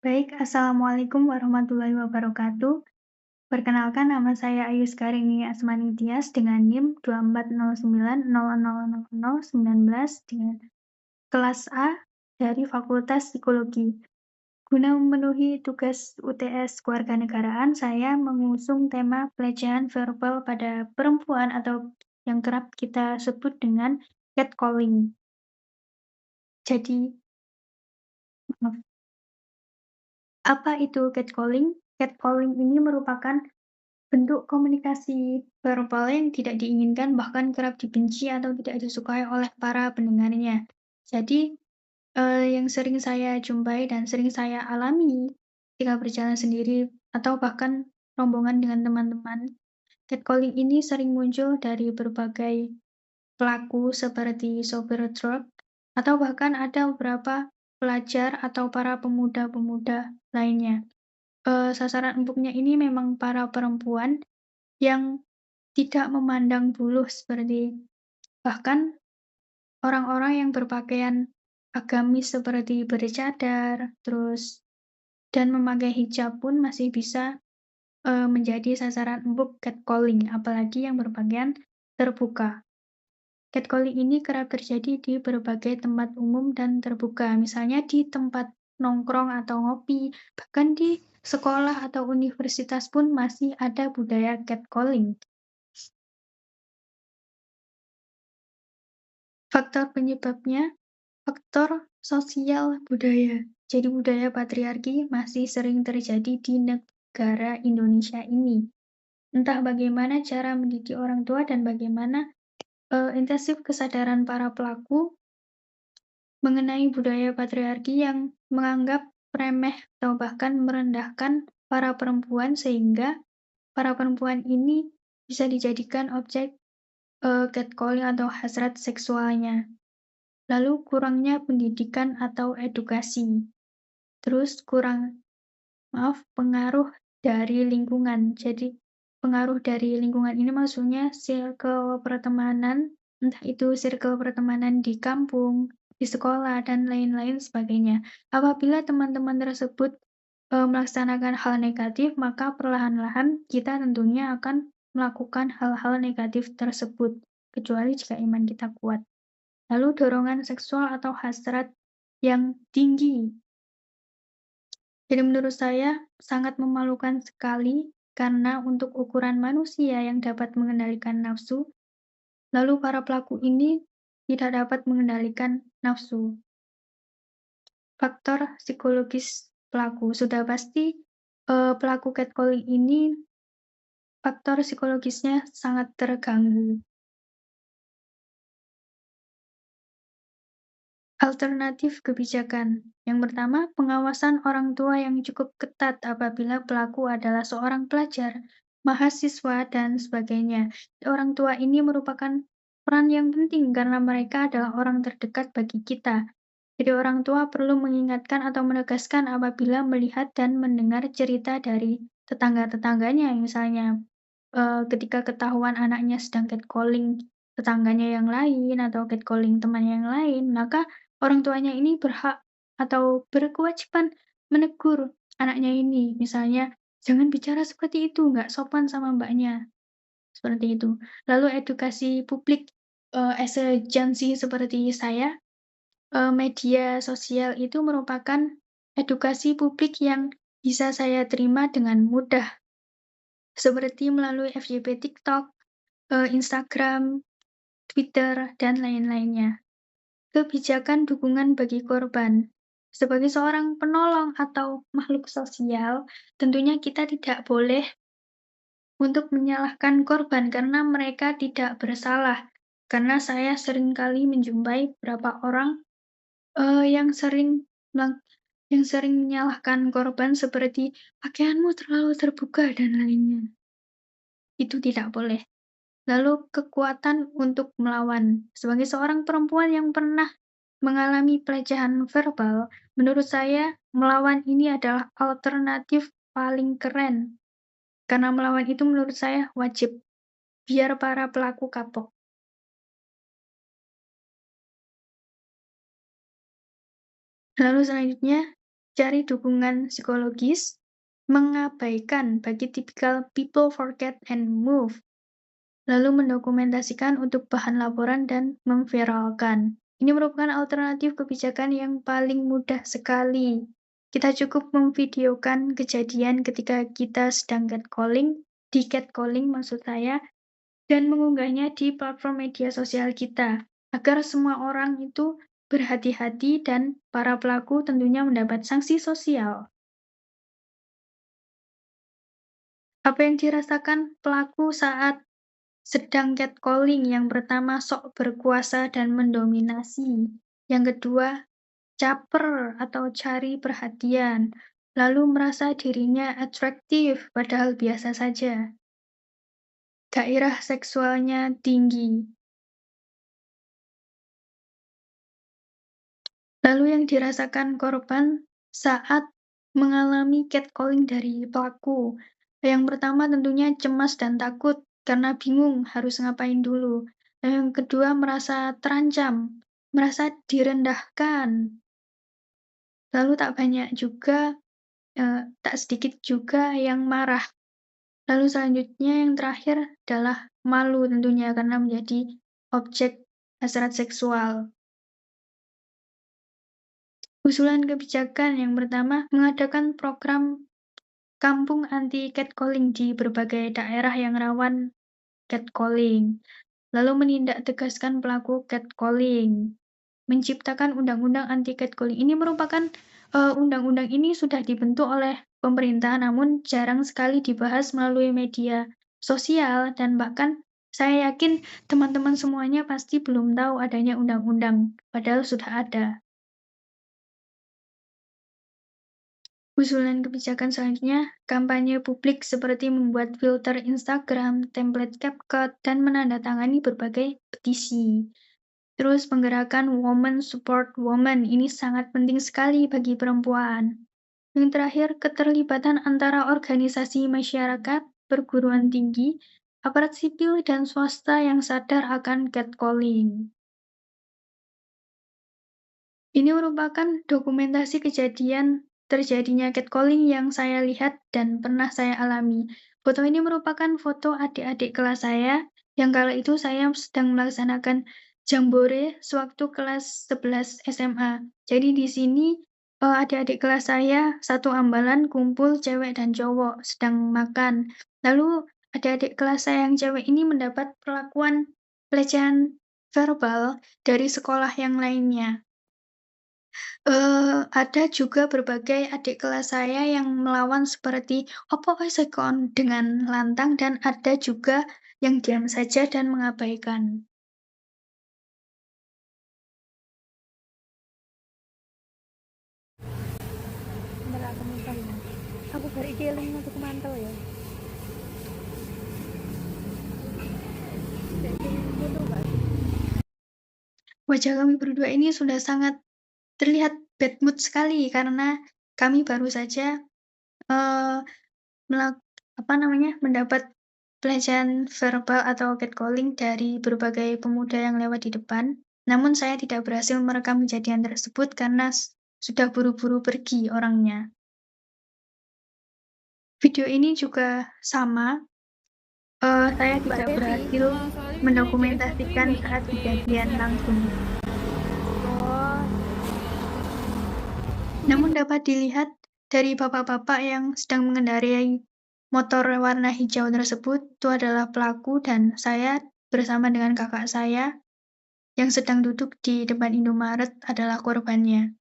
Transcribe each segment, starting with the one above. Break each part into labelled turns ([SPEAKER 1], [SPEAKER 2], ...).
[SPEAKER 1] Baik, Assalamualaikum warahmatullahi wabarakatuh. Perkenalkan nama saya Ayus Karini Asmani Tias dengan NIM 2409000019 dengan kelas A dari Fakultas Psikologi. Guna memenuhi tugas UTS Kewarganegaraan, saya mengusung tema pelecehan verbal pada perempuan atau yang kerap kita sebut dengan catcalling. Jadi, maaf, apa itu catcalling? Catcalling ini merupakan bentuk komunikasi verbal yang tidak diinginkan bahkan kerap dibenci atau tidak disukai oleh para pendengarnya. Jadi, yang sering saya jumpai dan sering saya alami ketika berjalan sendiri atau bahkan rombongan dengan teman-teman, catcalling ini sering muncul dari berbagai pelaku seperti sopir truk atau bahkan ada beberapa pelajar atau para pemuda-pemuda lainnya. Sasaran empuknya ini memang para perempuan yang tidak memandang buluh seperti bahkan orang-orang yang berpakaian agamis seperti bercadar, terus dan memakai hijab pun masih bisa, menjadi sasaran empuk catcalling, apalagi yang berpakaian terbuka. Catcalling ini kerap terjadi di berbagai tempat umum dan terbuka, misalnya di tempat nongkrong atau ngopi, bahkan di sekolah atau universitas pun masih ada budaya catcalling. Faktor penyebabnya faktor sosial budaya. Jadi budaya patriarki masih sering terjadi di negara Indonesia ini. Entah bagaimana cara mendidik orang tua dan bagaimana intensif kesadaran para pelaku mengenai budaya patriarki yang menganggap remeh atau bahkan merendahkan para perempuan sehingga para perempuan ini bisa dijadikan objek catcalling atau hasrat seksualnya. Lalu kurangnya pendidikan atau edukasi. Terus pengaruh dari lingkungan. Jadi, pengaruh dari lingkungan ini maksudnya circle pertemanan, entah itu circle pertemanan di kampung, di sekolah, dan lain-lain sebagainya. Apabila teman-teman tersebut melaksanakan hal negatif, maka perlahan-lahan kita tentunya akan melakukan hal-hal negatif tersebut, kecuali jika iman kita kuat. Lalu dorongan seksual atau hasrat yang tinggi. Jadi menurut saya sangat memalukan sekali karena untuk ukuran manusia yang dapat mengendalikan nafsu, lalu para pelaku ini tidak dapat mengendalikan nafsu. Faktor psikologis pelaku. Sudah pasti pelaku catcalling ini faktor psikologisnya sangat terganggu. Alternatif kebijakan. Yang pertama, pengawasan orang tua yang cukup ketat apabila pelaku adalah seorang pelajar, mahasiswa, dan sebagainya. Orang tua ini merupakan peran yang penting karena mereka adalah orang terdekat bagi kita. Jadi orang tua perlu mengingatkan atau menegaskan apabila melihat dan mendengar cerita dari tetangga-tetangganya, misalnya ketika ketahuan anaknya sedang catcalling tetangganya yang lain atau catcalling temannya yang lain, maka orang tuanya ini berhak atau berkewajiban menegur anaknya ini. Misalnya, "Jangan bicara seperti itu, nggak sopan sama mbaknya." Seperti itu. Lalu edukasi publik, as a Gen Z seperti saya, media sosial itu merupakan edukasi publik yang bisa saya terima dengan mudah, seperti melalui FYP TikTok, Instagram, Twitter, dan lain-lainnya. Kebijakan dukungan bagi korban. Sebagai seorang penolong atau makhluk sosial, tentunya kita tidak boleh untuk menyalahkan korban karena mereka tidak bersalah. Karena saya seringkali menjumpai beberapa orang yang sering menyalahkan korban seperti pakaianmu terlalu terbuka dan lainnya. Itu tidak boleh. Lalu kekuatan untuk melawan. Sebagai seorang perempuan yang pernah mengalami pelecehan verbal, menurut saya melawan ini adalah alternatif paling keren. Karena melawan itu menurut saya wajib, biar para pelaku kapok. Lalu selanjutnya, cari dukungan psikologis, mengabaikan bagi tipikal people forget and move, lalu mendokumentasikan untuk bahan laporan dan memviralkan. Ini merupakan alternatif kebijakan yang paling mudah sekali. Kita cukup memvideokan kejadian ketika kita sedang catcalling maksud saya, dan mengunggahnya di platform media sosial kita, agar semua orang itu berhati-hati dan para pelaku tentunya mendapat sanksi sosial. Apa yang dirasakan pelaku saat sedang catcalling? Yang pertama, sok berkuasa dan mendominasi. Yang kedua, caper atau cari perhatian, lalu merasa dirinya atraktif padahal biasa saja. Gairah seksualnya tinggi. Lalu yang dirasakan korban saat mengalami catcalling dari pelaku. Yang pertama tentunya cemas dan takut karena bingung harus ngapain dulu. Yang kedua merasa terancam, merasa direndahkan. Lalu tak sedikit juga yang marah. Lalu selanjutnya yang terakhir adalah malu tentunya karena menjadi objek hasrat seksual. Usulan kebijakan yang pertama, mengadakan program kampung anti catcalling di berbagai daerah yang rawan catcalling, lalu menindak tegaskan pelaku catcalling, menciptakan undang-undang anti catcalling. Ini merupakan undang-undang ini sudah dibentuk oleh pemerintah, namun jarang sekali dibahas melalui media sosial, dan bahkan saya yakin teman-teman semuanya pasti belum tahu adanya undang-undang, padahal sudah ada. Usulan kebijakan selanjutnya, kampanye publik seperti membuat filter Instagram, template CapCut, dan menandatangani berbagai petisi. Terus penggerakkan Women Support Women, ini sangat penting sekali bagi perempuan. Yang terakhir, keterlibatan antara organisasi masyarakat, perguruan tinggi, aparat sipil, dan swasta yang sadar akan catcalling. Ini merupakan dokumentasi kejadian terjadinya catcalling yang saya lihat dan pernah saya alami. Foto ini merupakan foto adik-adik kelas saya, yang kala itu saya sedang melaksanakan jambore sewaktu kelas 11 SMA. Jadi di sini adik-adik kelas saya satu ambalan kumpul cewek dan cowok sedang makan. Lalu adik-adik kelas saya yang cewek ini mendapat perlakuan pelecehan verbal dari sekolah yang lainnya. Ada juga berbagai adik kelas saya yang melawan seperti "Opo koe sekon?" dengan lantang, dan ada juga yang diam saja dan mengabaikan.
[SPEAKER 2] Aku bari iki eling untuk mantel ya.
[SPEAKER 1] Wajah kami berdua ini sudah sangat terlihat bad mood sekali karena kami baru saja eee, mendapat pelecehan verbal atau catcalling dari berbagai pemuda yang lewat di depan. Namun saya tidak berhasil merekam kejadian tersebut karena sudah buru-buru pergi orangnya. Video ini juga sama, saya tidak berhasil mendokumentasikan saat kejadian langsung. Namun dapat dilihat dari bapak-bapak yang sedang mengendarai motor warna hijau tersebut, itu adalah pelaku, dan saya bersama dengan kakak saya yang sedang duduk di depan Indomaret adalah korbannya.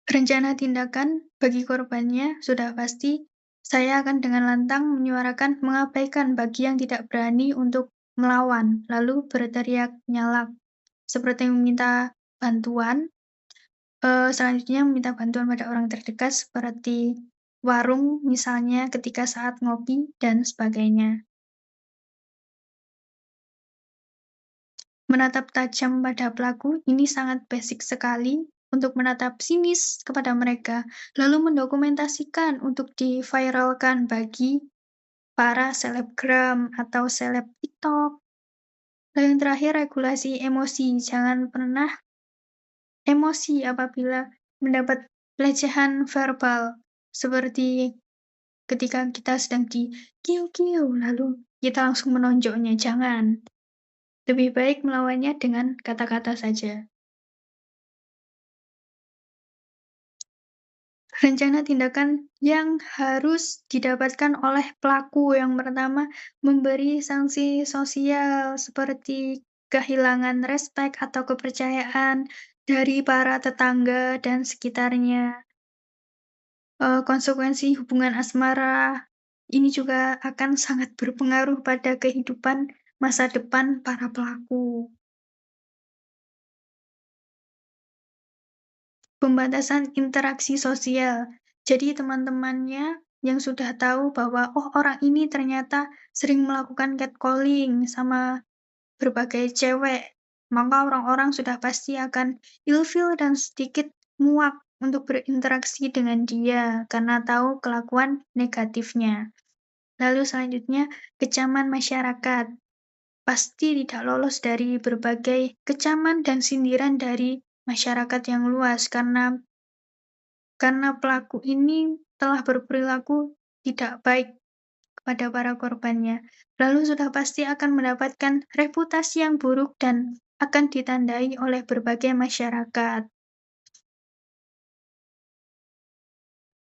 [SPEAKER 1] Rencana tindakan bagi korbannya sudah pasti, saya akan dengan lantang menyuarakan mengabaikan bagi yang tidak berani untuk melawan, lalu berteriak nyalak, seperti meminta bantuan. Selanjutnya meminta bantuan pada orang terdekat seperti warung misalnya ketika saat ngopi dan sebagainya. Menatap tajam pada pelaku ini sangat basic sekali untuk menatap sinis kepada mereka, lalu mendokumentasikan untuk diviralkan bagi para selebgram atau seleb TikTok. Dan yang terakhir, regulasi emosi. Jangan pernah emosi apabila mendapat pelecehan verbal, seperti ketika kita sedang di-"kiu-kiu" lalu kita langsung menonjoknya, jangan. Lebih baik melawannya dengan kata-kata saja. Rencana tindakan yang harus didapatkan oleh pelaku, yang pertama, memberi sanksi sosial seperti kehilangan respek atau kepercayaan dari para tetangga dan sekitarnya. Konsekuensi hubungan asmara ini juga akan sangat berpengaruh pada kehidupan masa depan para pelaku. Pembatasan interaksi sosial. Jadi teman-temannya yang sudah tahu bahwa, oh, orang ini ternyata sering melakukan catcalling sama berbagai cewek, maka orang-orang sudah pasti akan ilfil dan sedikit muak untuk berinteraksi dengan dia karena tahu kelakuan negatifnya. Lalu selanjutnya, kecaman masyarakat. Pasti tidak lolos dari berbagai kecaman dan sindiran dari masyarakat yang luas karena pelaku ini telah berperilaku tidak baik kepada para korbannya. Lalu sudah pasti akan mendapatkan reputasi yang buruk dan akan ditandai oleh berbagai masyarakat.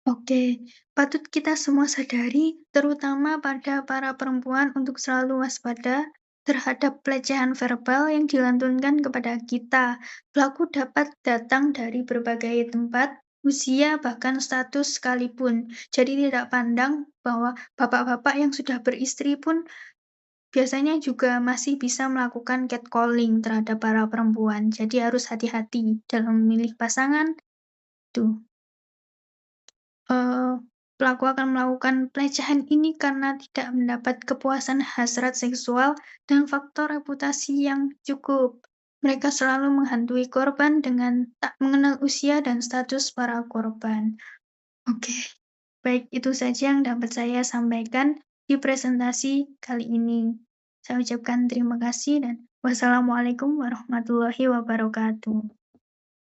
[SPEAKER 1] Oke, patut kita semua sadari, terutama pada para perempuan untuk selalu waspada terhadap pelecehan verbal yang dilantunkan kepada kita. Pelaku dapat datang dari berbagai tempat, usia, bahkan status sekalipun. Jadi tidak pandang bahwa bapak-bapak yang sudah beristri pun biasanya juga masih bisa melakukan catcalling terhadap para perempuan. Jadi harus hati-hati dalam memilih pasangan. Tuh. Eee, Pelaku akan melakukan pelecehan ini karena tidak mendapat kepuasan hasrat seksual dan faktor reputasi yang cukup. Mereka selalu menghantui korban dengan tak mengenal usia dan status para korban. Oke, baik itu saja yang dapat saya sampaikan di presentasi kali ini. Saya ucapkan terima kasih dan wassalamualaikum warahmatullahi wabarakatuh.